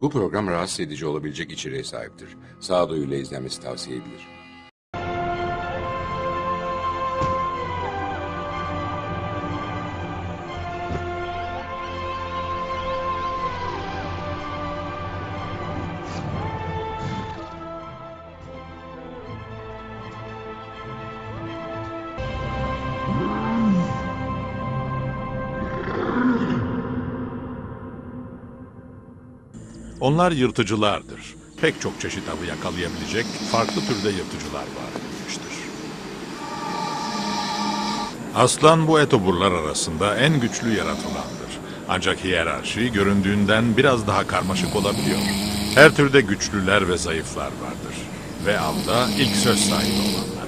Bu program rahatsız edici olabilecek içeriğe sahiptir. Sağduyuyla izlenmesi tavsiye edilir. Onlar yırtıcılardır. Pek çok çeşit avı yakalayabilecek farklı türde yırtıcılar var edilmiştir. Aslan bu etoburlar arasında en güçlü yaratılandır. Ancak hiyerarşi göründüğünden biraz daha karmaşık olabiliyor. Her türde güçlüler ve zayıflar vardır. Ve avda ilk söz sahibi olanlar.